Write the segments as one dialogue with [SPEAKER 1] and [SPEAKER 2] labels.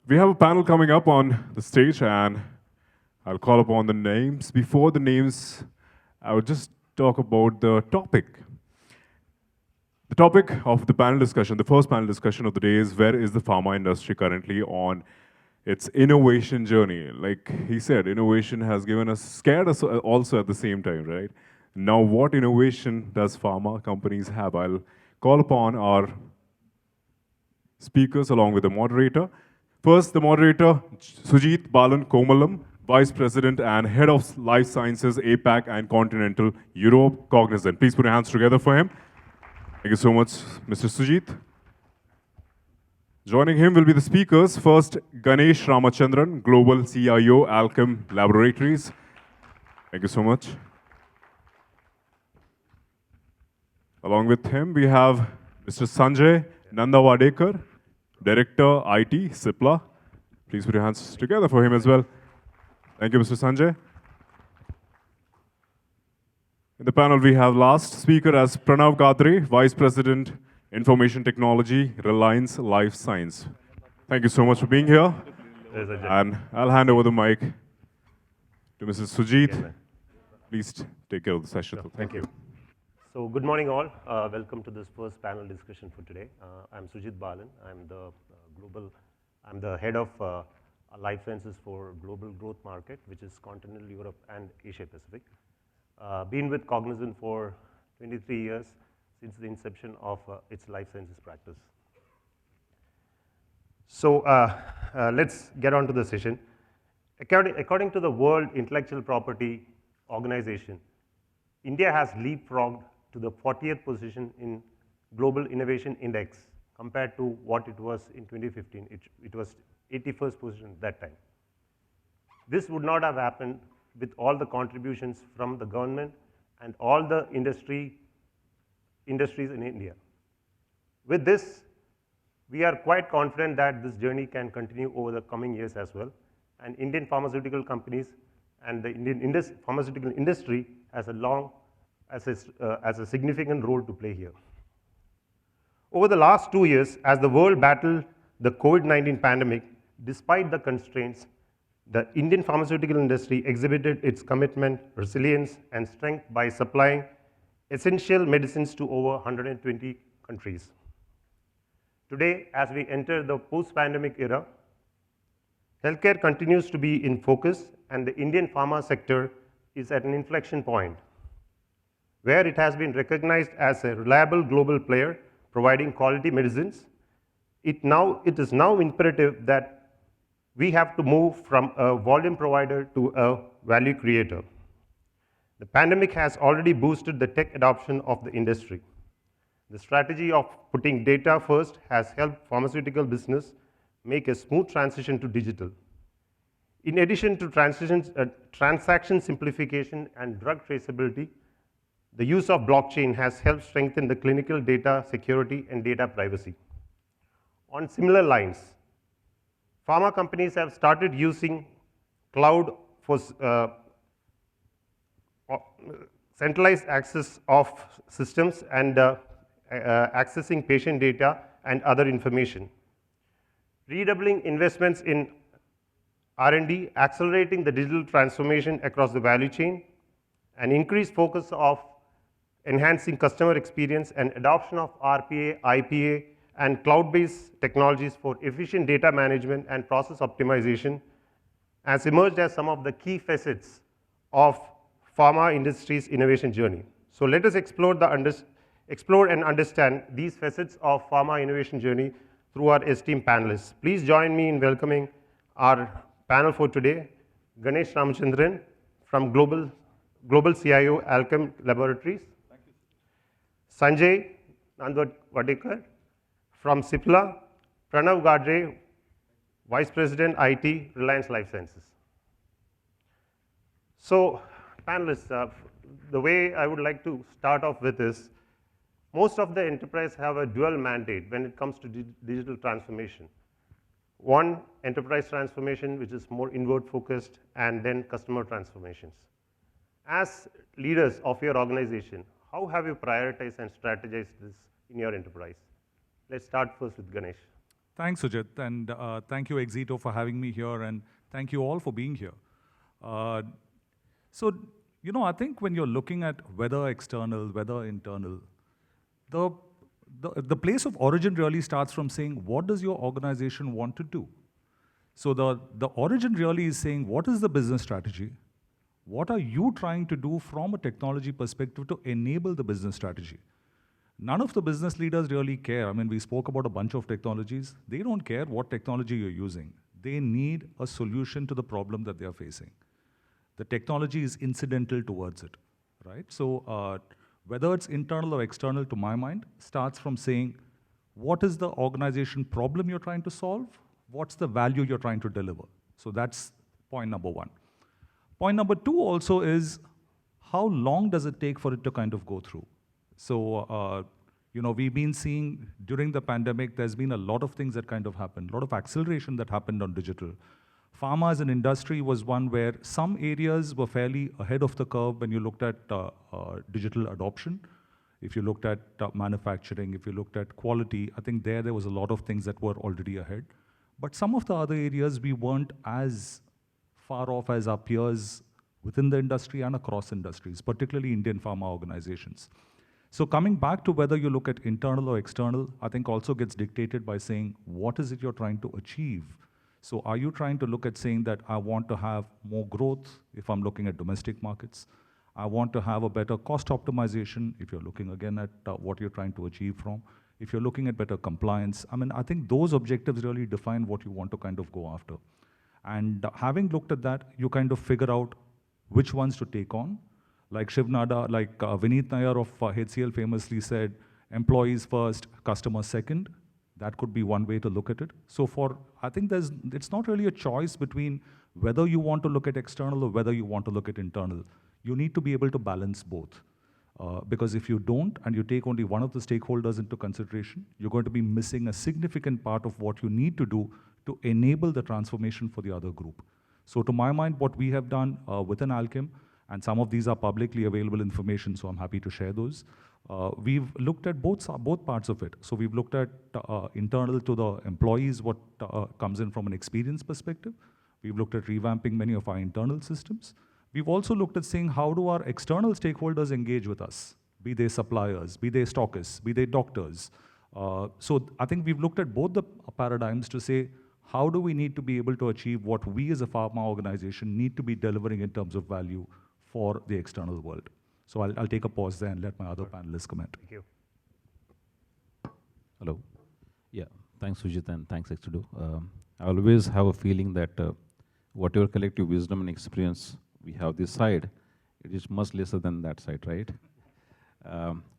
[SPEAKER 1] We have a panel coming up on the stage, and I'll call upon the names. Before the names, I would just talk about the topic. The topic of the panel discussion, the first panel discussion of the day, is where is the pharma industry currently on its innovation journey? Like he said, innovation has given us, scared us also at the same time, right? Now, what innovation does pharma companies have? I'll call upon our speakers along with the moderator. First, the moderator, Sujith, Balan, Komalam, Vice President and Head of Life Sciences, APAC and Continental Europe, Cognizant. Please put your hands together for him. Thank you so much, Mr. Sujith. Joining him will be the speakers. First, Ganesh Ramchandran, Global CIO, Alkem Laboratories. Thank you so much. Along with him, we have Mr. Sanjay Nandvadekar, Director IT, Cipla. Please put your hands together for him as well. Thank you, Mr. Sanjay. In the panel, we have last speaker as Pranav Gadre, Vice President, Information Technology, Reliance Life Science. Thank you so much for being here. And I'll hand over the mic to Mrs. Sujith. Please take care of the session.
[SPEAKER 2] Sure. Thank you. So good morning all. Welcome to this first panel discussion for today. I'm Sujith Balan. I'm the head of life sciences for global growth market, which is Continental Europe and Asia Pacific. Been with Cognizant for 23 years since the inception of its life sciences practice. So let's get on to the session. According to the World Intellectual Property Organization, India has leapfrogged to the 40th position in Global Innovation Index compared to what it was in 2015. It was 81st position at that time. This would not have happened with all the contributions from the government and all the industries in India. With this, we are quite confident that this journey can continue over the coming years as well, and Indian pharmaceutical companies and the Indian pharmaceutical industry has a significant role to play here. Over the last 2 years, as the world battled the COVID-19 pandemic, despite the constraints, the Indian pharmaceutical industry exhibited its commitment, resilience, and strength by supplying essential medicines to over 120 countries. Today, as we enter the post-pandemic era, healthcare continues to be in focus, and the Indian pharma sector is at an inflection point, where it has been recognized as a reliable global player providing quality medicines. It is now imperative that we have to move from a volume provider to a value creator. The pandemic has already boosted the tech adoption of the industry. The strategy of putting data first has helped pharmaceutical business make a smooth transition to digital. In addition to transaction simplification and drug traceability, the use of blockchain has helped strengthen the clinical data security and data privacy. On similar lines, pharma companies have started using cloud for centralized access of systems and accessing patient data and other information. Redoubling investments in R&D, accelerating the digital transformation across the value chain, an increased focus of enhancing customer experience and adoption of RPA, IPA, and cloud-based technologies for efficient data management and process optimization has emerged as some of the key facets of pharma industry's innovation journey. So let us explore and understand these facets of pharma innovation journey through our esteemed panelists. Please join me in welcoming our panel for today, Ganesh Ramchandran from Global CIO, Alkem Laboratories.
[SPEAKER 3] Thank you.
[SPEAKER 2] Sanjay Nandvadekar from Cipla, Pranav Gadre, Vice President IT, Reliance Life Sciences. So, panelists, the way I would like to start off with is, most of the enterprise have a dual mandate when it comes to digital transformation. One, enterprise transformation, which is more inward focused, and then customer transformations. As leaders of your organization, how have you prioritized and strategized this in your enterprise? Let's start first with Ganesh.
[SPEAKER 3] Thanks, Sujith, and thank you, Exito, for having me here, and thank you all for being here. Uh, so, I think when you're looking at whether external, whether internal, the, the place of origin really starts from saying, what does your organization want to do? So the origin really is saying, what is the business strategy? What are you trying to do from a technology perspective to enable the business strategy? None of the business leaders really care. I mean, we spoke about a bunch of technologies. They don't care what technology you're using. They need a solution to the problem that they're facing. The technology is incidental towards it, right? So whether it's internal or external, to my mind, starts from saying, what is the organization problem you're trying to solve? What's the value you're trying to deliver? So that's point number one. Point number two also is, how long does it take for it to kind of go through? So, we've been seeing during the pandemic, there's been a lot of things that kind of happened, a lot of acceleration that happened on digital. Pharma as an industry was one where some areas were fairly ahead of the curve when you looked at digital adoption. If you looked at manufacturing, if you looked at quality, I think there was a lot of things that were already ahead. But some of the other areas, we weren't as far off as our peers within the industry and across industries, particularly Indian pharma organizations. So coming back to whether you look at internal or external, I think also gets dictated by saying, what is it you're trying to achieve? So are you trying to look at saying that I want to have more growth if I'm looking at domestic markets? I want to have a better cost optimization if you're looking again at what you're trying to achieve from. If you're looking at better compliance, I mean, I think those objectives really define what you want to kind of go after. And having looked at that, you kind of figure out which ones to take on. Like Shivnada, like Vineet Nair of HCL famously said, employees first, customers second. That could be one way to look at it. So I think it's not really a choice between whether you want to look at external or whether you want to look at internal. You need to be able to balance both. Because if you don't, and you take only one of the stakeholders into consideration, you're going to be missing a significant part of what you need to do to enable the transformation for the other group. So to my mind, what we have done within Alkem, and some of these are publicly available information, so I'm happy to share those. We've looked at both parts of it. So we've looked at internal to the employees, what comes in from an experience perspective. We've looked at revamping many of our internal systems. We've also looked at saying, how do our external stakeholders engage with us? Be they suppliers, be they stockists, be they doctors. So I think we've looked at both the paradigms to say, how do we need to be able to achieve what we as a pharma organization need to be delivering in terms of value for the external world? So I'll take a pause there and let my other panelists comment.
[SPEAKER 2] Thank you.
[SPEAKER 4] Hello. Yeah, thanks Sujith and thanks Exedo. I always have a feeling that whatever collective wisdom and experience we have this side, it is much lesser than that side, right?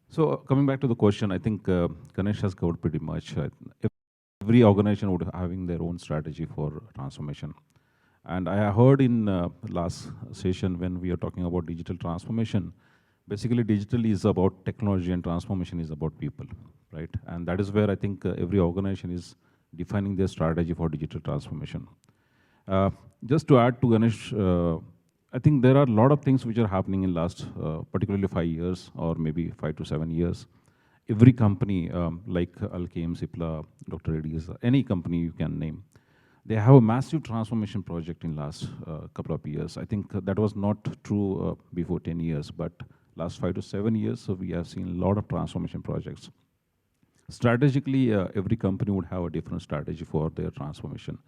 [SPEAKER 4] So coming back to the question, I think Ganesh has covered pretty much. Every organization would having their own strategy for transformation. And I heard in last session when we are talking about digital transformation, basically digital is about technology and transformation is about people, right? And that is where I think every organization is defining their strategy for digital transformation. Just to add to Ganesh, I think there are a lot of things which are happening in last particularly 5 years or maybe 5 to 7 years. Every company like Alkem, Cipla, Dr. Reddy's, any company you can name, they have a massive transformation project in last couple of years. I think that was not true before 10 years, but last 5 to 7 years, so we have seen a lot of transformation projects. Strategically, every company would have a different strategy for their transformation.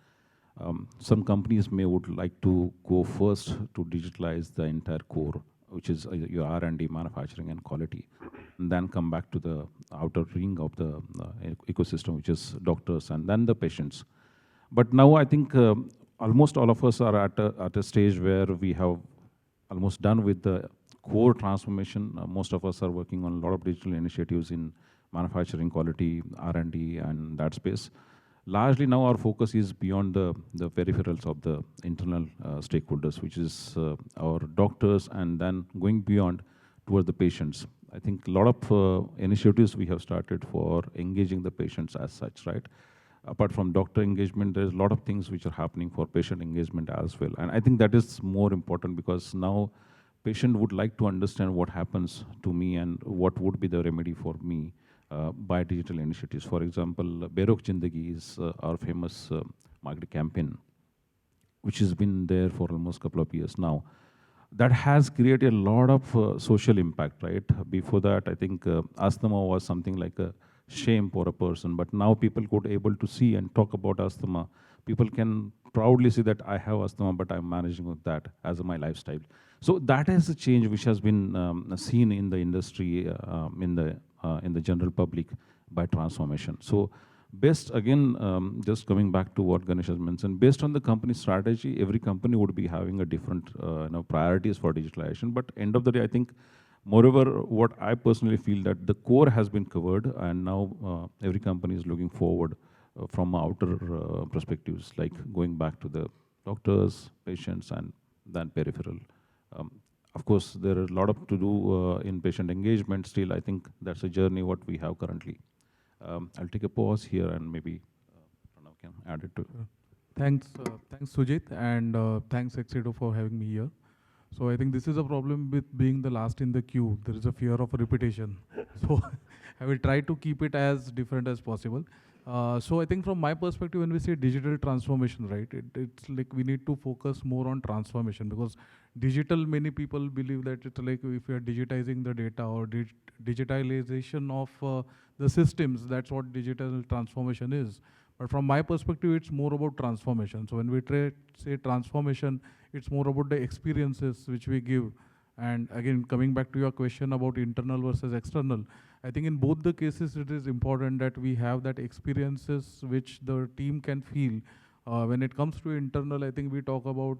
[SPEAKER 4] Some companies would like to go first to digitalize the entire core, which is your R&D, manufacturing and quality, and then come back to the outer ring of the ecosystem, which is doctors and then the patients. But now I think almost all of us are at a stage where we have almost done with the core transformation. Most of us are working on a lot of digital initiatives in manufacturing, quality, R&D, and that space. Largely now our focus is beyond the peripherals of the internal stakeholders, which is our doctors, and then going beyond toward the patients. I think a lot of initiatives we have started for engaging the patients as such, right? Apart from doctor engagement, there's a lot of things which are happening for patient engagement as well. And I think that is more important because now patient would like to understand what happens to me and what would be the remedy for me. by digital initiatives. For example, Berok Jindagi is our famous marketing campaign, which has been there for almost a couple of years now. That has created a lot of social impact, right? Before that, I think asthma was something like a shame for a person, but now people could able to see and talk about asthma. People can proudly say that I have asthma, but I'm managing with that as my lifestyle. So that is a change which has been seen in the industry, in the general public by transformation. So based again, just coming back to what Ganesh has mentioned, based on the company strategy, every company would be having a different priorities for digitalization. But end of the day, I think, moreover, what I personally feel that the core has been covered, and now every company is looking forward from outer perspectives, like going back to the doctors, patients, and then peripheral. Um, of course, there are a lot of to do in patient engagement. Still, I think that's a journey what we have currently. I'll take a pause here and maybe Pranav can add it to.
[SPEAKER 5] Thanks Sujith, and thanks Exedo for having me here. So I think this is a problem with being the last in the queue. There is a fear of repetition. So I will try to keep it as different as possible. So I think from my perspective, when we say digital transformation, right, it's like we need to focus more on transformation, because digital, many people believe that it's like if we are digitizing the data or digitalization of the systems, that's what digital transformation is. But from my perspective, it's more about transformation. So when we say transformation, it's more about the experiences which we give. And again, coming back to your question about internal versus external, I think in both the cases, it is important that we have that experiences which the team can feel. When it comes to internal, I think we talk about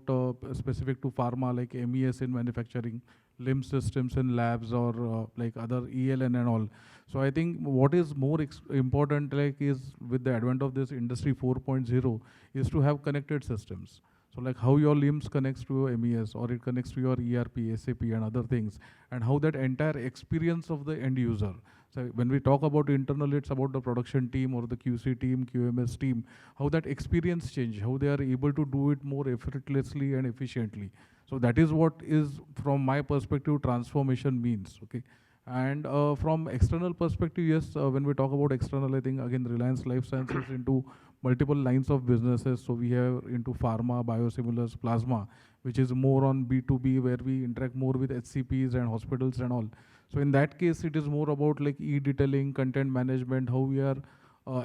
[SPEAKER 5] specific to pharma, like MES in manufacturing, LIMS systems in labs, or like other ELN and all. So I think what is more important, like, is with the advent of this industry 4.0, is to have connected systems. So like how your LIMS connects to your MES, or it connects to your ERP, SAP and other things, and how that entire experience of the end user. So when we talk about internal, it's about the production team or the QC team, QMS team, how that experience change, how they are able to do it more effortlessly and efficiently. So that is what is, from my perspective, transformation means, okay? And from external perspective, yes, when we talk about external, I think again, Reliance Life Sciences into multiple lines of businesses. So we have into pharma, biosimilars, plasma, which is more on B2B, where we interact more with HCPs and hospitals and all. So in that case, it is more about like e-detailing, content management, how we are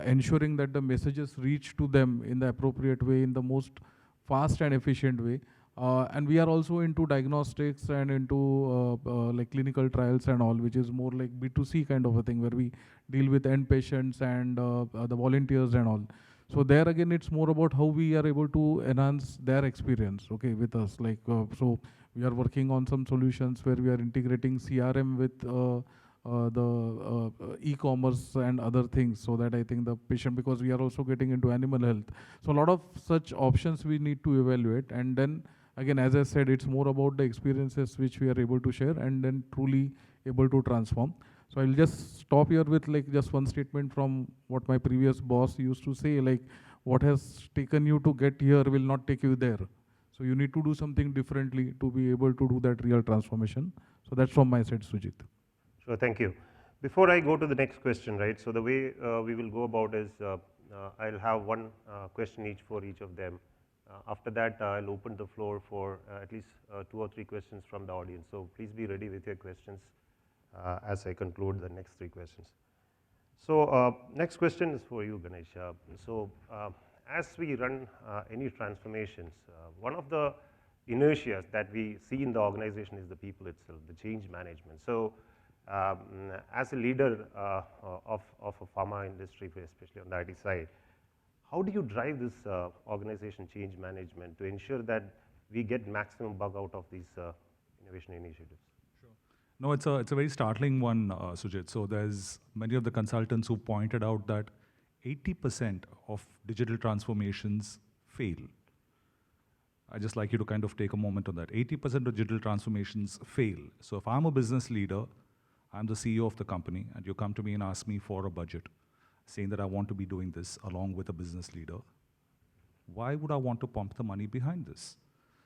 [SPEAKER 5] ensuring that the messages reach to them in the appropriate way, in the most fast and efficient way. And we are also into diagnostics and into like clinical trials and all, which is more like B2C kind of a thing, where we deal with end patients and the volunteers and all. So there again, it's more about how we are able to enhance their experience, okay, with us. Like, so we are working on some solutions where we are integrating CRM with the e-commerce and other things, so that I think the patient, because we are also getting into animal health. So a lot of such options we need to evaluate. And then again, as I said, it's more about the experiences which we are able to share and then truly able to transform. So I'll just stop here with like just one statement from what my previous boss used to say, like, what has taken you to get here will not take you there. So you need to do something differently to be able to do that real transformation. So that's from my side, Sujit.
[SPEAKER 2] Sure, thank you. Before I go to the next question, right, so the way we will go about is I'll have one question each for each of them. After that, I'll open the floor for at least 2 or 3 questions from the audience. So please be ready with your questions as I conclude the next 3 questions. So next question is for you, Ganesh. As we run any transformations, one of the inertias that we see in the organization is the people itself, the change management. So as a leader of a pharma industry, especially on the IT side, how do you drive this organization change management to ensure that we get maximum bug out of these innovation initiatives?
[SPEAKER 3] Sure. No, it's a very startling one, Sujith. So there's many of the consultants who pointed out that 80% of digital transformations fail. I'd just like you to kind of take a moment on that. 80% of digital transformations fail. So if I'm a business leader, I'm the CEO of the company, and you come to me and ask me for a budget, saying that I want to be doing this along with a business leader, why would I want to pump the money behind this?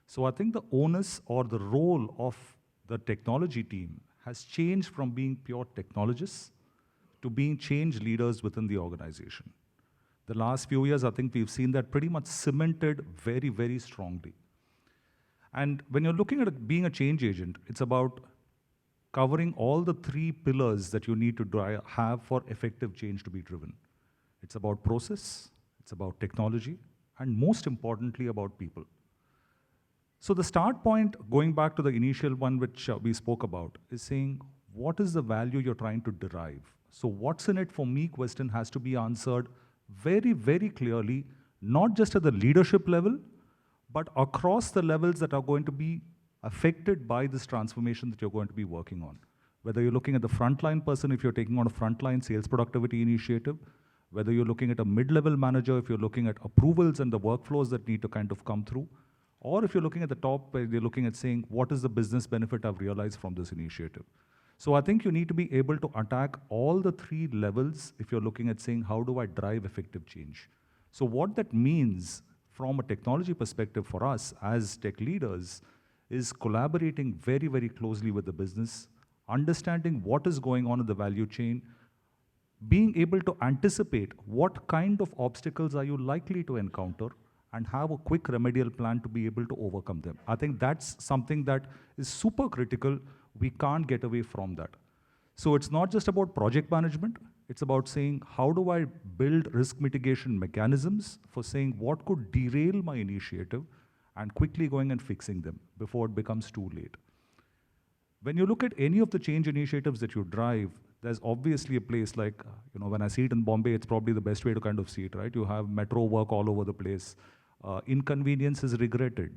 [SPEAKER 3] So I think the onus or the role of the technology team has changed from being pure technologists to being change leaders within the organization. The last few years, I think we've seen that pretty much cemented very, very strongly. And when you're looking at being a change agent, it's about covering all the three pillars that you need to have for effective change to be driven. It's about process, it's about technology, and most importantly, about people. So the start point, going back to the initial one which we spoke about, is saying, what is the value you're trying to derive? So what's in it for me question has to be answered very, very clearly, not just at the leadership level, but across the levels that are going to be affected by this transformation that you're going to be working on. Whether you're looking at the frontline person, if you're taking on a frontline sales productivity initiative, whether you're looking at a mid-level manager, if you're looking at approvals and the workflows that need to kind of come through, or if you're looking at the top, where you're looking at saying, what is the business benefit I've realized from this initiative? So I think you need to be able to attack all the three levels if you're looking at saying, how do I drive effective change? So what that means from a technology perspective for us as tech leaders is collaborating very, very closely with the business, understanding what is going on in the value chain, being able to anticipate what kind of obstacles are you likely to encounter, and have a quick remedial plan to be able to overcome them. I think that's something that is super critical. We can't get away from that. So it's not just about project management, it's about saying, how do I build risk mitigation mechanisms for saying what could derail my initiative and quickly going and fixing them before it becomes too late. When you look at any of the change initiatives that you drive, there's obviously a place like, when I see it in Bombay, it's probably the best way to kind of see it, right? You have metro work all over the place. Inconvenience is regretted,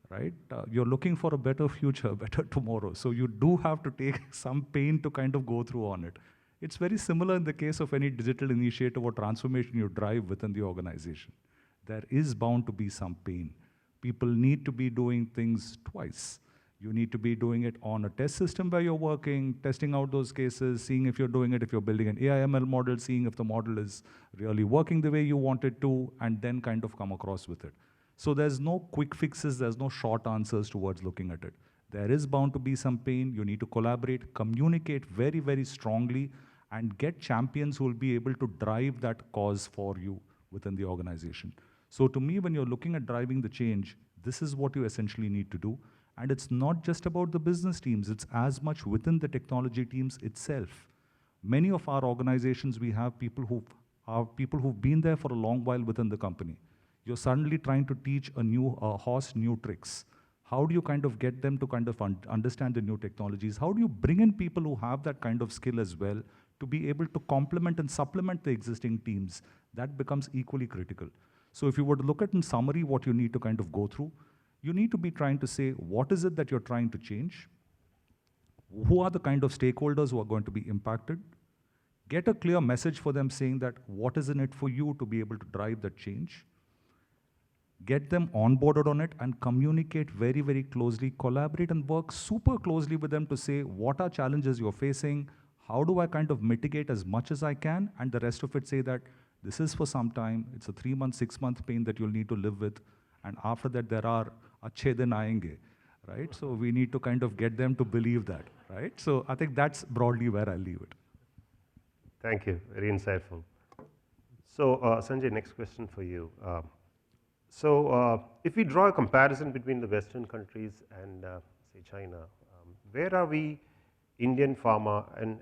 [SPEAKER 3] right? You're looking for a better future, better tomorrow. So you do have to take some pain to kind of go through on it. It's very similar in the case of any digital initiative or transformation you drive within the organization. There is bound to be some pain. People need to be doing things twice. You need to be doing it on a test system where you're working, testing out those cases, seeing if you're doing it, if you're building an AI/ML model, seeing if the model is really working the way you want it to, and then kind of come across with it. So there's no quick fixes, there's no short answers towards looking at it. There is bound to be some pain. You need to collaborate, communicate very, very strongly, and get champions who will be able to drive that cause for you within the organization. So to me, when you're looking at driving the change, this is what you essentially need to do. And it's not just about the business teams, it's as much within the technology teams itself. Many of our organizations, we have people who've been there for a long while within the company. You're suddenly trying to teach a horse new tricks. How do you kind of get them to kind of understand the new technologies? How do you bring in people who have that kind of skill as well to be able to complement and supplement the existing teams? That becomes equally critical. So if you were to look at in summary what you need to kind of go through, you need to be trying to say, what is it that you're trying to change? Who are the kind of stakeholders who are going to be impacted? Get a clear message for them saying that what is in it for you to be able to drive that change? Get them onboarded on it and communicate very, very closely, collaborate and work super closely with them to say, what are challenges you're facing? How do I kind of mitigate as much as I can? And the rest of it say that this is for some time. It's a 3-month, 6-month pain that you'll need to live with. And after that, there are achhe din aayenge, right? So we need to kind of get them to believe that, right? So I think that's broadly where I'll leave it.
[SPEAKER 2] Thank you, very insightful. So Sanjay, next question for you. If we draw a comparison between the Western countries and say China, where are we, Indian pharma, and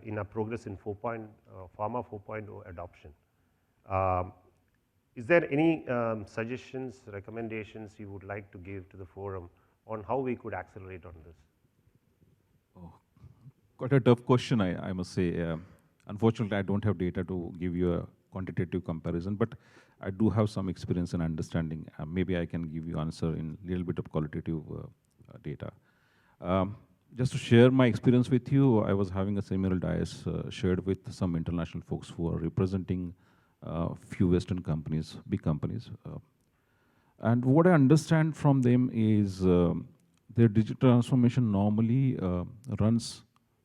[SPEAKER 2] in our progress in Pharma 4.0 adoption? Is there any suggestions, recommendations you would like to give to the forum on how we could accelerate on this?
[SPEAKER 4] Oh, quite a tough question, I must say. Unfortunately, I don't have data to give you a quantitative comparison, but I do have some experience and understanding. Maybe I can give you answer in a little bit of qualitative data. Just to share my experience with you, I was having a seminar dais shared with some international folks who are representing few Western companies, big companies. And what I understand from them is their digital transformation normally runs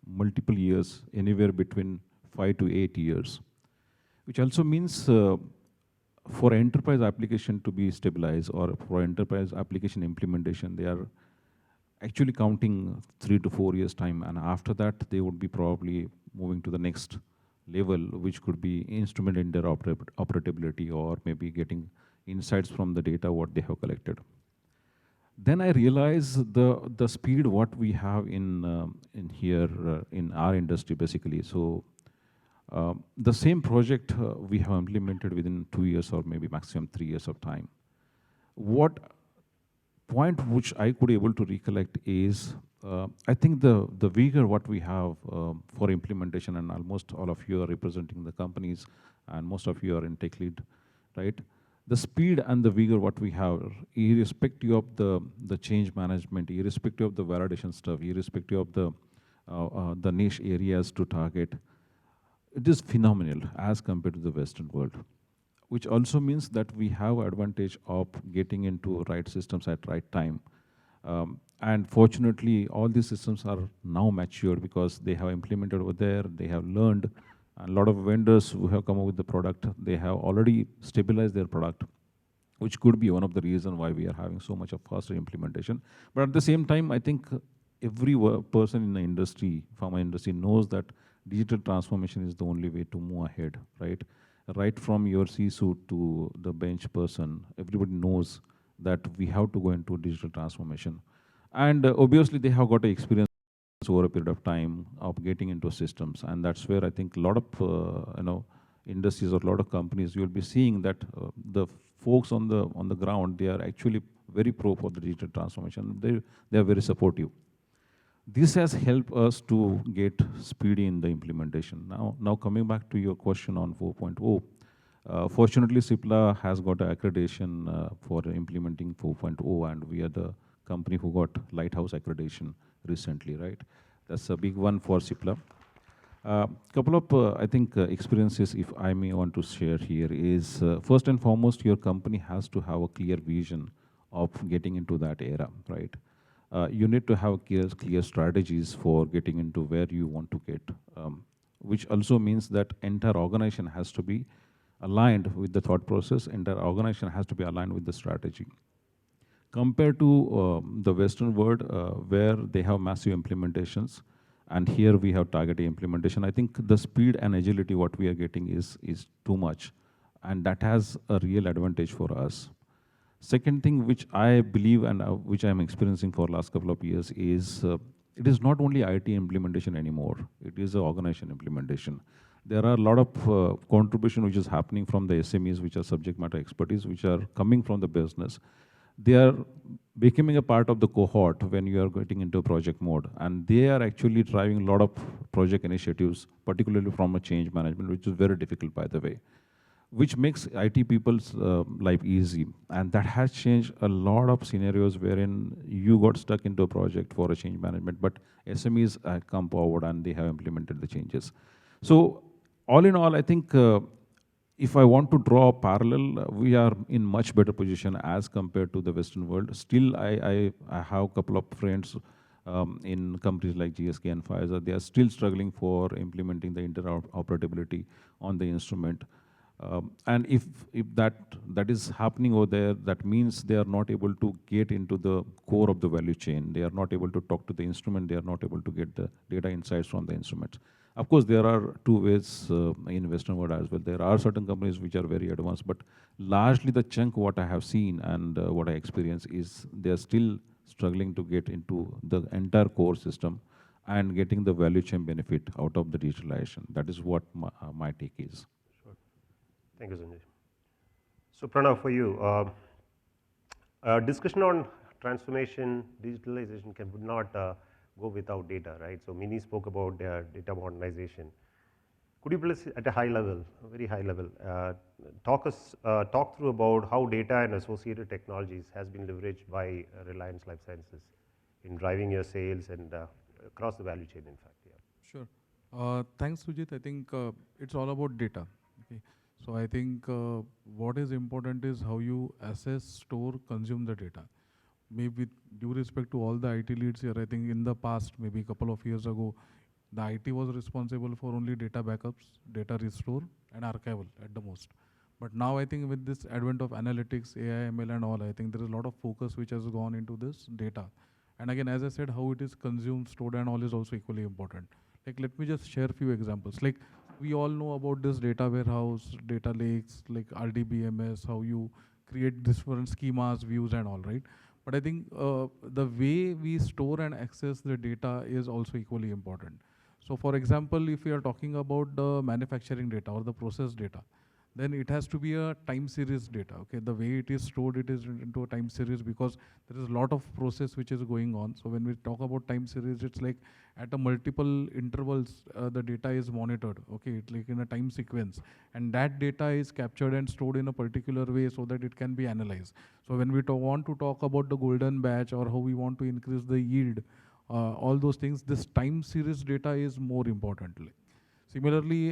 [SPEAKER 4] multiple years, anywhere between 5 to 8 years, which also means for enterprise application to be stabilized or for enterprise application implementation, they are actually counting 3 to 4 years time, and after that they would be probably moving to the next level, which could be instrument interoperability or maybe getting insights from the data what they have collected. Then I realized the speed what we have in here in our industry basically. So the same project we have implemented within 2 years or maybe maximum 3 years of time. What point which I could able to recollect is, I think the vigor what we have for implementation, and almost all of you are representing the companies, and most of you are in tech lead, right? The speed and the vigor what we have, irrespective of the change management, irrespective of the validation stuff, irrespective of the niche areas to target, it is phenomenal as compared to the Western world, which also means that we have advantage of getting into right systems at right time. And fortunately, all these systems are now matured because they have implemented over there, they have learned. A lot of vendors who have come up with the product, they have already stabilized their product, which could be one of the reasons why we are having so much of faster implementation. But at the same time, I think every person in the industry, pharma industry, knows that digital transformation is the only way to move ahead, right? Right from your C-suite to the bench person, everybody knows that we have to go into digital transformation. And obviously, they have got experience over a period of time of getting into systems. And that's where I think a lot of industries or a lot of companies, you'll be seeing that the folks on the ground, they are actually very pro for the digital transformation. They are very supportive. This has helped us to get speedy in the implementation. Now coming back to your question on 4.0, fortunately, Cipla has got accreditation for implementing 4.0, and we are the company who got Lighthouse accreditation recently, right? That's a big one for Cipla. Couple of, I think, experiences, if I may want to share here, is first and foremost, your company has to have a clear vision of getting into that era, right? You need to have clear strategies for getting into where you want to get, which also means that entire organization has to be aligned with the thought process, entire organization has to be aligned with the strategy. Compared to the Western world, where they have massive implementations, and here we have targeted implementation, I think the speed and agility what we are getting is too much, and that has a real advantage for us. Second thing which I believe and which I'm experiencing for last couple of years is it is not only IT implementation anymore, it is an organization implementation. There are a lot of contribution which is happening from the SMEs, which are subject matter expertise, which are coming from the business. They are becoming a part of the cohort when you are getting into project mode, and they are actually driving a lot of project initiatives, particularly from a change management, which is very difficult, by the way, which makes IT people's life easy. And that has changed a lot of scenarios wherein you got stuck into a project for a change management, but SMEs come forward and they have implemented the changes. So all in all, I think if I want to draw a parallel, we are in much better position as compared to the Western world. Still, I have a couple of friends in companies like GSK and Pfizer. They are still struggling for implementing the interoperability on the instrument. And if that is happening over there, that means they are not able to get into the core of the value chain. They are not able to talk to the instrument. They are not able to get the data insights from the instruments. Of course, there are two ways in Western world as well. There are certain companies which are very advanced, but largely the chunk what I have seen and what I experience is they are still struggling to get into the entire core system and getting the value chain benefit out of the digitalization. That is what my take is.
[SPEAKER 2] Thank you, Sanjay. So, Pranav, for you, discussion on transformation, digitalization would not go without data, right? So, Mini spoke about data modernization. Could you please, at a high level, very high level, talk through about how data and associated technologies has been leveraged by Reliance Life Sciences in driving your sales and across the value chain, in fact. Yeah.
[SPEAKER 5] Sure. Thanks, Sujith. I think it's all about data. Okay. So I think what is important is how you assess, store, consume the data. Maybe with due respect to all the IT leads here, I think in the past, maybe a couple of years ago, the IT was responsible for only data backups, data restore, and archival at the most. But now I think with this advent of analytics, AI, ML and all, I think there is a lot of focus which has gone into this data. And again, as I said, how it is consumed, stored, and all is also equally important. Like, let me just share a few examples. Like, we all know about this data warehouse, data lakes, like RDBMS, how you create different schemas, views, and all, right? But I think the way we store and access the data is also equally important. So for example, if we are talking about the manufacturing data or the process data, then it has to be a time series data. Okay, the way it is stored, it is into a time series because there is a lot of process which is going on. So when we talk about time series, it's like at a multiple intervals, the data is monitored. Okay, it's like in a time sequence, and that data is captured and stored in a particular way so that it can be analyzed. So when we want to talk about the golden batch or how we want to increase the yield, all those things, this time series data is more important. Similarly,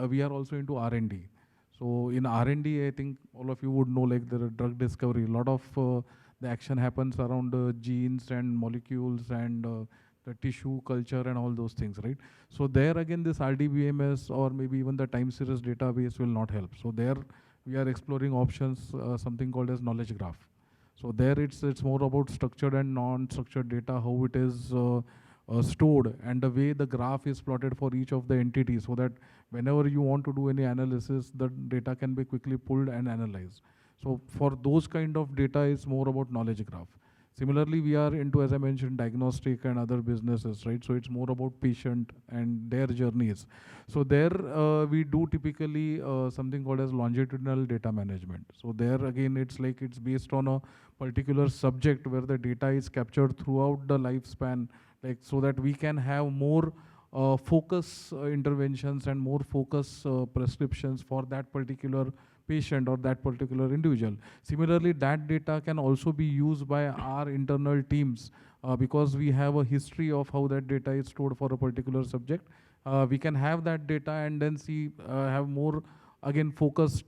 [SPEAKER 5] we are also into R&D. So in R&D, I think all of you would know, like the drug discovery, a lot of the action happens around genes and molecules and the tissue culture and all those things, right? So there again, this RDBMS or maybe even the time series database will not help. So there we are exploring options, something called as knowledge graph. So there it's more about structured and non-structured data, how it is stored, and the way the graph is plotted for each of the entities, so that whenever you want to do any analysis, the data can be quickly pulled and analyzed. So for those kind of data, it's more about knowledge graph. Similarly, we are into, as I mentioned, diagnostic and other businesses, right? So it's more about patient and their journeys. So there we do typically something called as longitudinal data management. So there again, it's like it's based on a particular subject where the data is captured throughout the lifespan, like so that we can have more focus interventions and more focus prescriptions for that particular patient or that particular individual. Similarly, that data can also be used by our internal teams because we have a history of how that data is stored for a particular subject. We can have that data and then see, have more again focused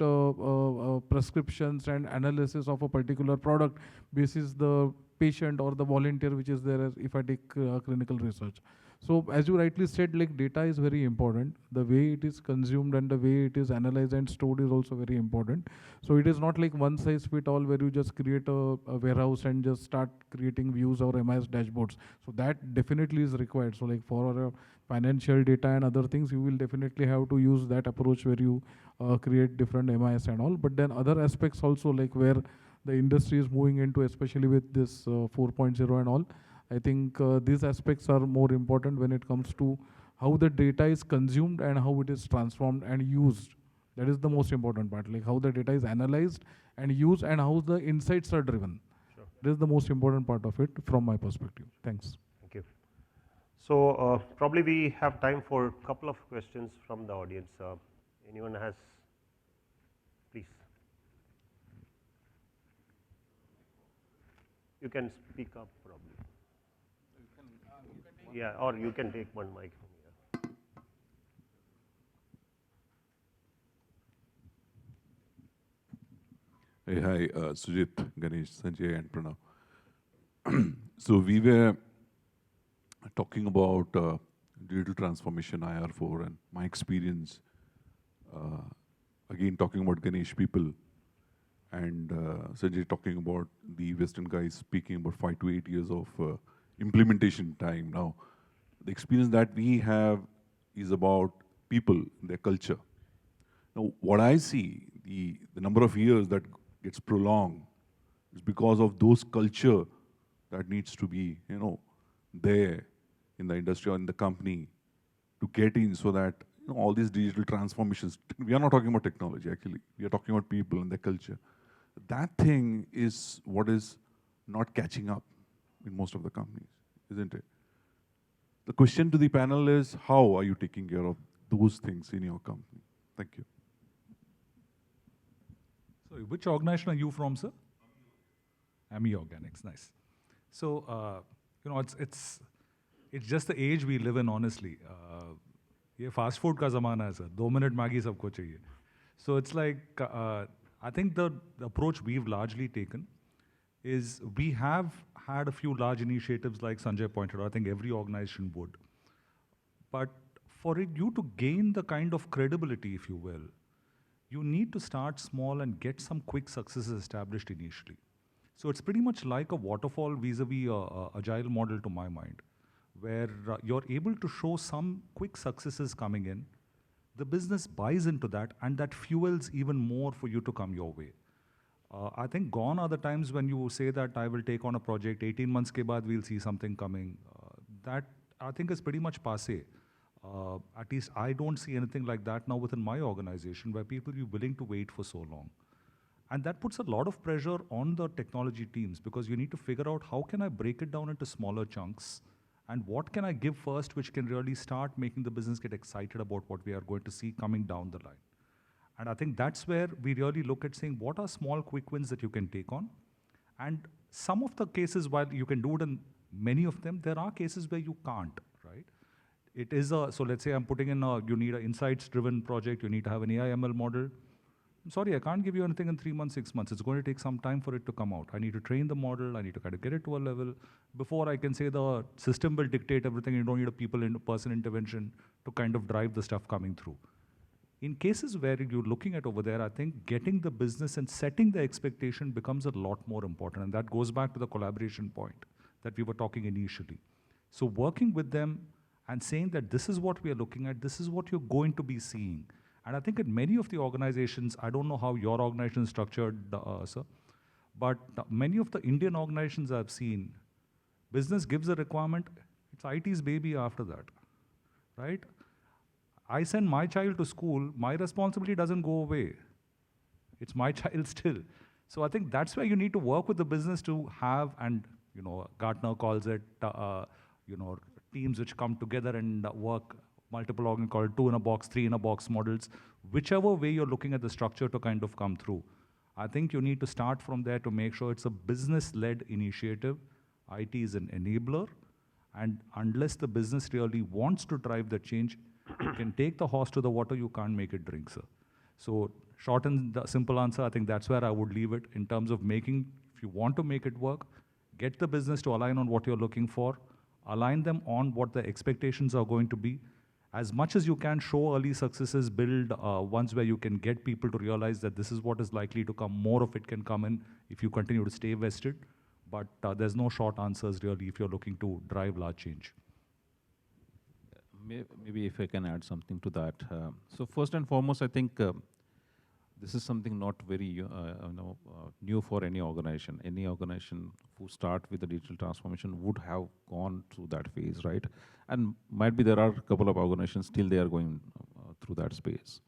[SPEAKER 5] prescriptions and analysis of a particular product basis the patient or the volunteer which is there, as if I take clinical research. So as you rightly said, like data is very important. The way it is consumed and the way it is analyzed and stored is also very important. So it is not like one size fit all where you just create a warehouse and just start creating views or MIS dashboards. So that definitely is required. So like for financial data and other things, you will definitely have to use that approach where you create different MIS and all. But then other aspects also, like where the industry is moving into, especially with this 4.0 and all, I think these aspects are more important when it comes to how the data is consumed and how it is transformed and used. That is the most important part, like how the data is analyzed and used and how the insights are driven.
[SPEAKER 2] Sure.
[SPEAKER 5] That is the most important part of it from my perspective. Thanks.
[SPEAKER 2] Thank you. So probably we have time for a couple of questions from the audience. Anyone has, please. You can speak up probably. Yeah, or you can take one mic from here.
[SPEAKER 6] Hey, hi, Sujith, Ganesh, Sanjay, and Pranav. So we were talking about digital transformation, IR4, and my experience. Again, talking about Ganesh people, and Sanjay talking about the Western guys speaking about 5 to 8 years of implementation time. Now, the experience that we have is about people, their culture. Now, what I see, the number of years that gets prolonged is because of those culture that needs to be, there in the industry or in the company to get in, so that all these digital transformations, we are not talking about technology actually, we are talking about people and their culture. That thing is what is not catching up in most of the companies, isn't it? The question to the panel is, how are you taking care of those things in your company? Thank you.
[SPEAKER 3] Sorry, which organization are you from, sir? AMI Organics, nice. So, it's just the age we live in, honestly. ये fast food का ज़माना है, sir. 2 minute Maggi सबको चाहिए. So it's like, I think the approach we've largely taken is we have had a few large initiatives like Sanjay pointed out. I think every organization would. But for you to gain the kind of credibility, if you will, you need to start small and get some quick successes established initially. So it's pretty much like a waterfall vis-a-vis a agile model to my mind, where you're able to show some quick successes coming in, the business buys into that, and that fuels even more for you to come your way. I think gone are the times when you say that I will take on a project, 18 months ke baad we'll see something coming. That I think is pretty much passé. At least I don't see anything like that now within my organization where people be willing to wait for so long. And that puts a lot of pressure on the technology teams because you need to figure out how can I break it down into smaller chunks and what can I give first which can really start making the business get excited about what we are going to see coming down the line. And I think that's where we really look at saying what are small quick wins that you can take on. And some of the cases, while you can do it in many of them, there are cases where you can't, right? It is so let's say I'm putting in you need an insights-driven project, you need to have an AI/ML model. I'm sorry, I can't give you anything in 3 months, 6 months. It's going to take some time for it to come out. I need to train the model, I need to kind of get it to a level before I can say the system will dictate everything. You don't need a person intervention to kind of drive the stuff coming through. In cases where you're looking at over there, I think getting the business and setting the expectation becomes a lot more important. And that goes back to the collaboration point that we were talking initially. So working with them and saying that this is what we are looking at, this is what you're going to be seeing. And I think in many of the organizations, I don't know how your organization is structured, sir, but many of the Indian organizations I've seen, business gives a requirement, it's IT's baby after that, right? I send my child to school, my responsibility doesn't go away. It's my child still. So I think that's where you need to work with the business to have, and Gartner calls it, teams which come together and work, multiple organ called 2-in-a-box, 3-in-a-box models, whichever way you're looking at the structure to kind of come through. I think you need to start from there to make sure it's a business-led initiative. IT is an enabler, and unless the business really wants to drive the change, you can take the horse to the water, you can't make it drink, sir. So short and the simple answer, I think that's where I would leave it in terms of making, if you want to make it work, get the business to align on what you're looking for, align them on what the expectations are going to be. As much as you can show early successes, build ones where you can get people to realize that this is what is likely to come. More of it can come in if you continue to stay vested. But there's no short answers really if you're looking to drive large change.
[SPEAKER 4] Maybe if I can add something to that. So first and foremost, I think this is something not very new for any organization. Any organization who start with the digital transformation would have gone through that phase, right? And might be there are a couple of organizations still they are going through that space.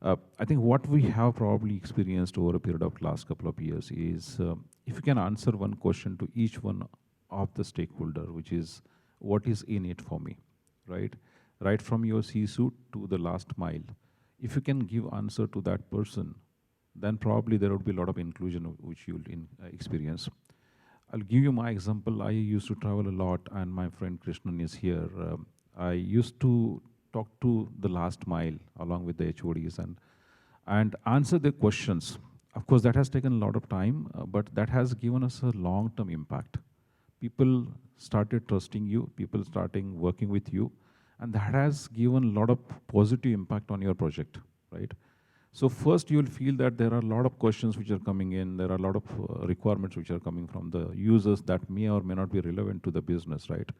[SPEAKER 4] I think what we have probably experienced over a period of last couple of years is if you can answer one question to each one of the stakeholder, which is what is in it for me, right? Right from your C-suite to the last mile. If you can give answer to that person, then probably there would be a lot of inclusion which you'll experience. I'll give you my example. I used to travel a lot, and my friend Krishnan is here. I used to talk to the last mile along with the HODs and answer their questions. Of course, that has taken a lot of time, but that has given us a long-term impact. People started trusting you, people starting working with you, and that has given a lot of positive impact on your project, right? So first you will feel that there are a lot of questions which are coming in, there are a lot of requirements which are coming from the users that may or may not be relevant to the business, right?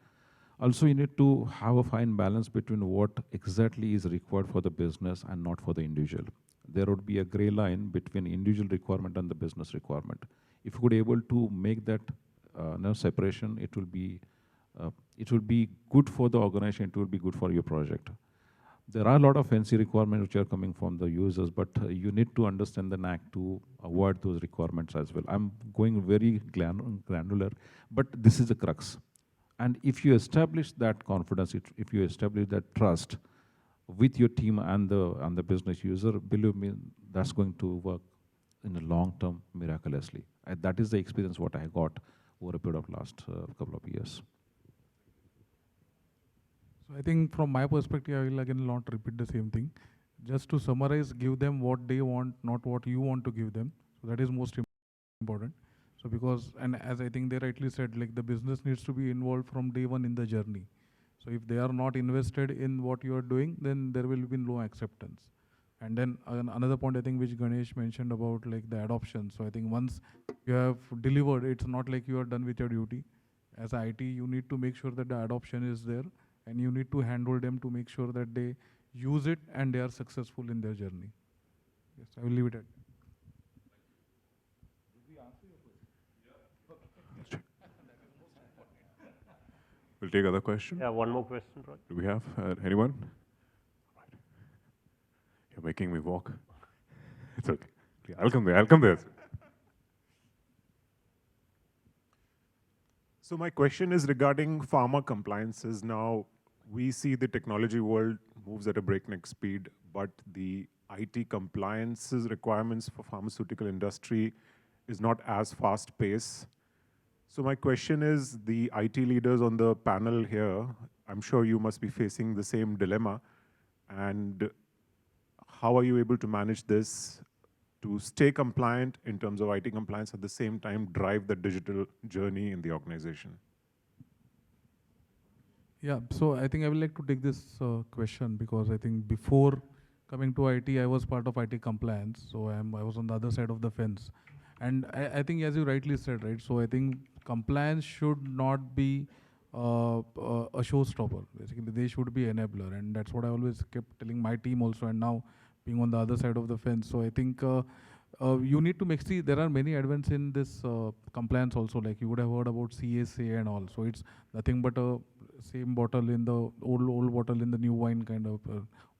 [SPEAKER 4] Also you need to have a fine balance between what exactly is required for the business and not for the individual. There would be a gray line between individual requirement and the business requirement. If you could able to make that separation, it will be good for the organization, it will be good for your project. There are a lot of fancy requirements which are coming from the users, but you need to understand the knack to avoid those requirements as well. I'm going very granular, but this is the crux. And if you establish that confidence, if you establish that trust with your team and the business user, believe me, that's going to work in the long term miraculously. That is the experience what I got over a period of last couple of years.
[SPEAKER 5] So I think from my perspective, I will again not repeat the same thing. Just to summarize, give them what they want, not what you want to give them. So that is most important. So because, and as I think they rightly said, like the business needs to be involved from day one in the journey. So if they are not invested in what you are doing, then there will be no acceptance. And then another point I think which Ganesh mentioned about like the adoption. So I think once you have delivered, it's not like you are done with your duty. As IT, you need to make sure that the adoption is there, and you need to handle them to make sure that they use it and they are successful in their journey. Yes, I will leave it at that.
[SPEAKER 1] We'll take other question.
[SPEAKER 2] Yeah, one more question, Roy.
[SPEAKER 1] Do we have anyone? Right. You're making me walk. It's okay. Yeah, I'll come there. I'll come there.
[SPEAKER 7] So my question is regarding pharma compliances. Now, we see the technology world moves at a breakneck speed, but the IT compliances requirements for pharmaceutical industry is not as fast paced. So my question is, the IT leaders on the panel here, I'm sure you must be facing the same dilemma. And how are you able to manage this to stay compliant in terms of IT compliance, at the same time drive the digital journey in the organization?
[SPEAKER 5] Yeah, so I think I would like to take this question because I think before coming to IT, I was part of IT compliance. So I was on the other side of the fence. And I think as you rightly said, right, so I think compliance should not be a showstopper. Basically, they should be enabler. And that's what I always kept telling my team also, and now being on the other side of the fence. So I think you need to see, there are many advances in this compliance also, like you would have heard about CSA and all. So it's nothing but a same bottle in the old bottle in the new wine kind of,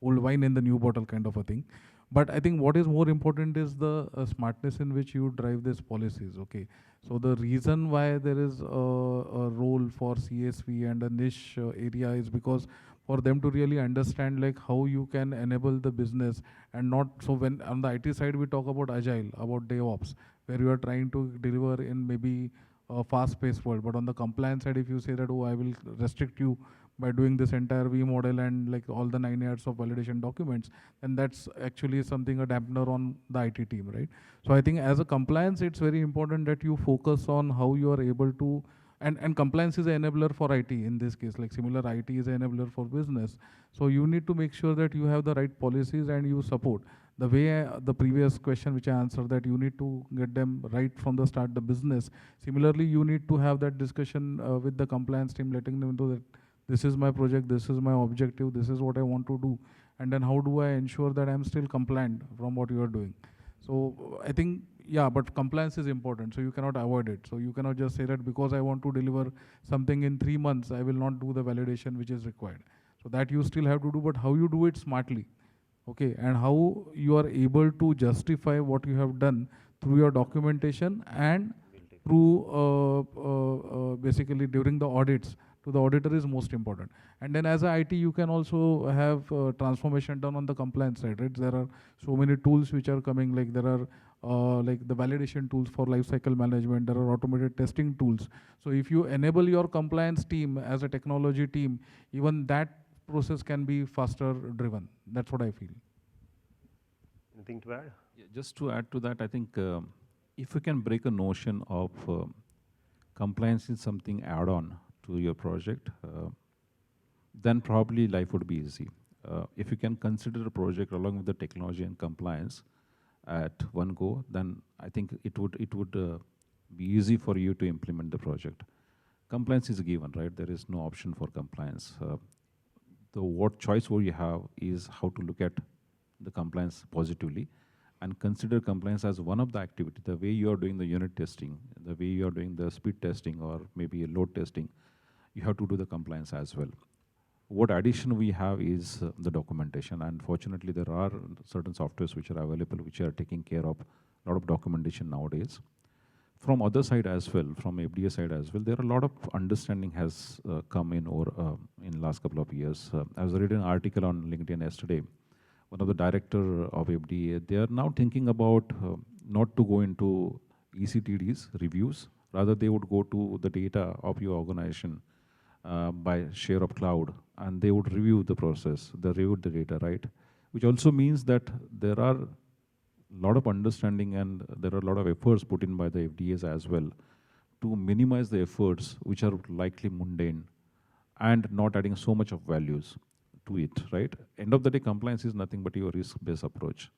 [SPEAKER 5] old wine in the new bottle kind of a thing. But I think what is more important is the smartness in which you drive these policies, okay? So the reason why there is a role for CSV and a niche area is because for them to really understand like how you can enable the business and not, so when on the IT side we talk about agile, about DevOps, where you are trying to deliver in maybe a fast-paced world, but on the compliance side, if you say that, oh, I will restrict you by doing this entire V model and like all the 9 years of validation documents, then that's actually something a dampener on the IT team, right? So I think as a compliance, it's very important that you focus on how you are able to, and compliance is an enabler for IT in this case, like similar IT is an enabler for business. So you need to make sure that you have the right policies and you support. The way the previous question which I answered, that you need to get them right from the start, the business. Similarly, you need to have that discussion with the compliance team, letting them know that this is my project, this is my objective, this is what I want to do. And then how do I ensure that I'm still compliant from what you are doing? So I think, yeah, but compliance is important, so you cannot avoid it. So you cannot just say that because I want to deliver something in 3 months, I will not do the validation which is required. So that you still have to do, but how you do it smartly, okay? And how you are able to justify what you have done through your documentation and through basically during the audits to the auditor is most important. And then as a IT, you can also have transformation done on the compliance side, right? There are so many tools which are coming, like there are like the validation tools for lifecycle management, there are automated testing tools. So if you enable your compliance team as a technology team, even that process can be faster driven. That's what I feel.
[SPEAKER 2] Anything to add?
[SPEAKER 4] Yeah, just to add to that, I think if you can break a notion of compliance is something add-on to your project, then probably life would be easy. If you can consider a project along with the technology and compliance at one go, then I think it would be easy for you to implement the project. Compliance is a given, right? There is no option for compliance. What choice you have is how to look at the compliance positively and consider compliance as one of the activities. The way you are doing the unit testing, the way you are doing the speed testing or maybe a load testing, you have to do the compliance as well. What addition we have is the documentation. Unfortunately, there are certain softwares which are available, which are taking care of a lot of documentation nowadays. From other side as well, from FDA side as well, there are a lot of understanding has come in over in last couple of years. I was reading an article on LinkedIn yesterday. One of the director of FDA, they are now thinking about not to go into ECTDs reviews. Rather, they would go to the data of your organization by share of cloud, and they would review the process, they review the data, right? Which also means that there are a lot of understanding and there are a lot of efforts put in by the FDAs as well to minimize the efforts which are likely mundane and not adding so much of values to it, right? End of the day, compliance is nothing but your risk-based approach.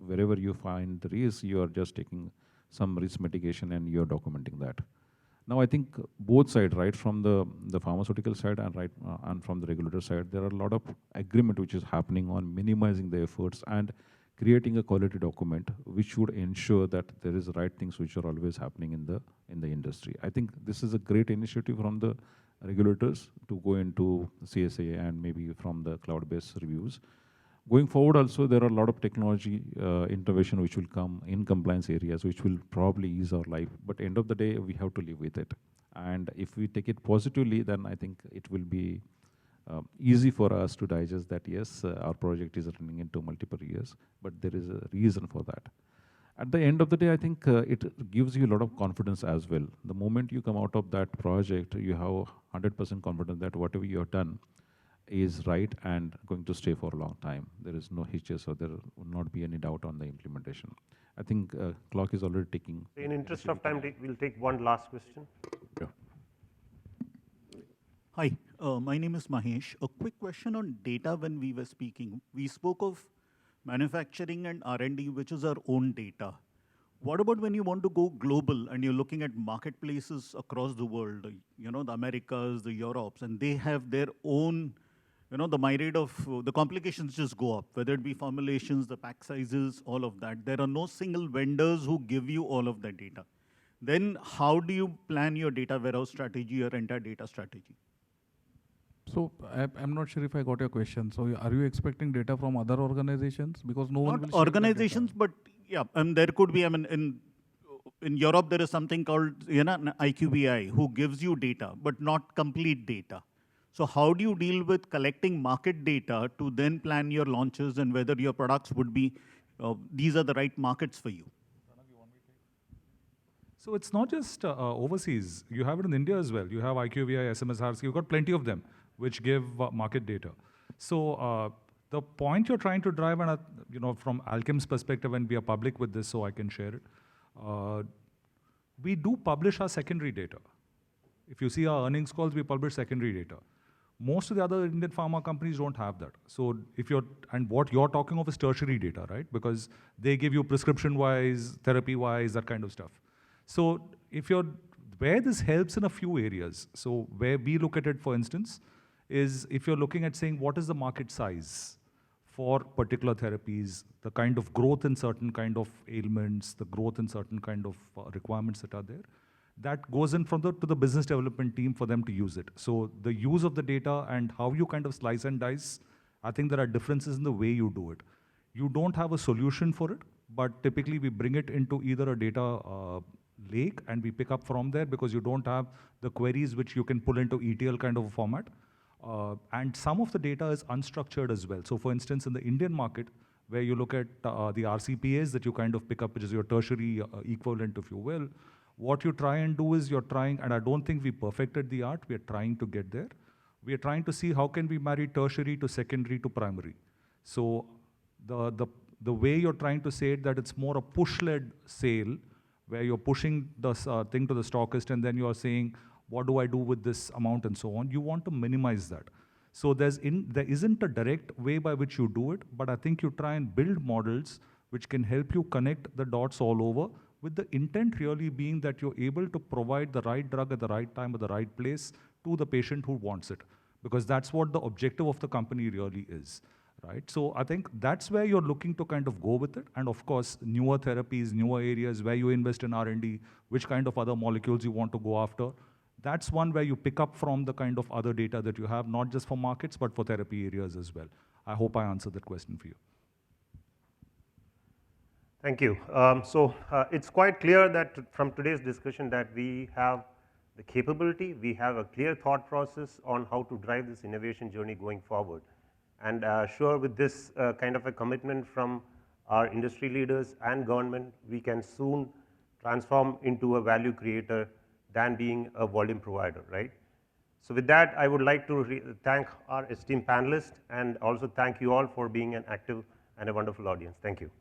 [SPEAKER 4] Wherever you find the risk, you are just taking some risk mitigation and you're documenting that. Now, I think both sides, right, from the pharmaceutical side and and from the regulator side, there are a lot of agreement which is happening on minimizing the efforts and creating a quality document which should ensure that there is the right things which are always happening in the industry. I think this is a great initiative from the regulators to go into CSA and maybe from the cloud-based reviews. Going forward also, there are a lot of technology intervention which will come in compliance areas, which will probably ease our life. But end of the day, we have to live with it. And if we take it positively, then I think it will be easy for us to digest that, yes, our project is running into multiple years, but there is a reason for that. At the end of the day, I think it gives you a lot of confidence as well. The moment you come out of that project, you have 100% confidence that whatever you have done is right and going to stay for a long time. There is no hitches or there will not be any doubt on the implementation. I think clock is already ticking.
[SPEAKER 2] In interest of time, we'll take one last question.
[SPEAKER 6] Yeah.
[SPEAKER 8] Hi, my name is Mahesh. A quick question on data when we were speaking. We spoke of manufacturing and R&D, which is our own data. What about when you want to go global and you're looking at marketplaces across the world, you know, the Americas, the Europes, and they have their own, you know, the myriad of, the complications just go up, whether it be formulations, the pack sizes, all of that. There are no single vendors who give you all of that data. Then how do you plan your data warehouse strategy, your entire data strategy?
[SPEAKER 5] So I'm not sure if I got your question. So are you expecting data from other organizations? Because no one will
[SPEAKER 8] Not
[SPEAKER 5] share that
[SPEAKER 8] organizations,
[SPEAKER 5] data.
[SPEAKER 8] but yeah, there could be, I mean, in Europe, there is something called, you know, an IQVI, who gives you data, but not complete data. So how do you deal with collecting market data to then plan your launches and whether your products would be, these are the right markets for you?
[SPEAKER 3] So it's not just overseas. You have it in India as well. You have IQVI, SMSRC. You've got plenty of them which give market data. So the point you're trying to drive, and you know, from Alkem's perspective, and we are public with this, so I can share it. We do publish our secondary data. If you see our earnings calls, we publish secondary data. Most of the other Indian pharma companies don't have that. So if you're, and what you're talking of is tertiary data, right? Because they give you prescription-wise, therapy-wise, that kind of stuff. So if you're, where this helps in a few areas. So where we look at it, for instance, is if you're looking at saying what is the market size for particular therapies, the kind of growth in certain kind of ailments, the growth in certain kind of requirements that are there, that goes in from to the business development team for them to use it. So the use of the data and how you kind of slice and dice, I think there are differences in the way you do it. You don't have a solution for it, but typically we bring it into either a data lake and we pick up from there because you don't have the queries which you can pull into ETL kind of a format. And some of the data is unstructured as well. So for instance, in the Indian market, where you look at the RCPAs that you kind of pick up, which is your tertiary equivalent, if you will, what you try and do is you're trying, and I don't think we perfected the art, we are trying to get there. We are trying to see how can we marry tertiary to secondary to primary. So the way you're trying to say it, that it's more a push-led sale, where you're pushing the thing to the stockist and then you're saying, what do I do with this amount and so on. You want to minimize that. So there isn't a direct way by which you do it, but I think you try and build models which can help you connect the dots all over, with the intent really being that you're able to provide the right drug at the right time at the right place to the patient who wants it. Because that's what the objective of the company really is. Right? So I think that's where you're looking to kind of go with it. And of course, newer therapies, newer areas where you invest in R&D, which kind of other molecules you want to go after. That's one where you pick up from the kind of other data that you have, not just for markets, but for therapy areas as well. I hope I answered that question for you.
[SPEAKER 2] Thank you. It's quite clear that from today's discussion that we have the capability, we have a clear thought process on how to drive this innovation journey going forward. And sure, with this kind of a commitment from our industry leaders and government, we can soon transform into a value creator than being a volume provider, right? So with that, I would like to thank our esteemed panelists and also thank you all for being an active and a wonderful audience. Thank you.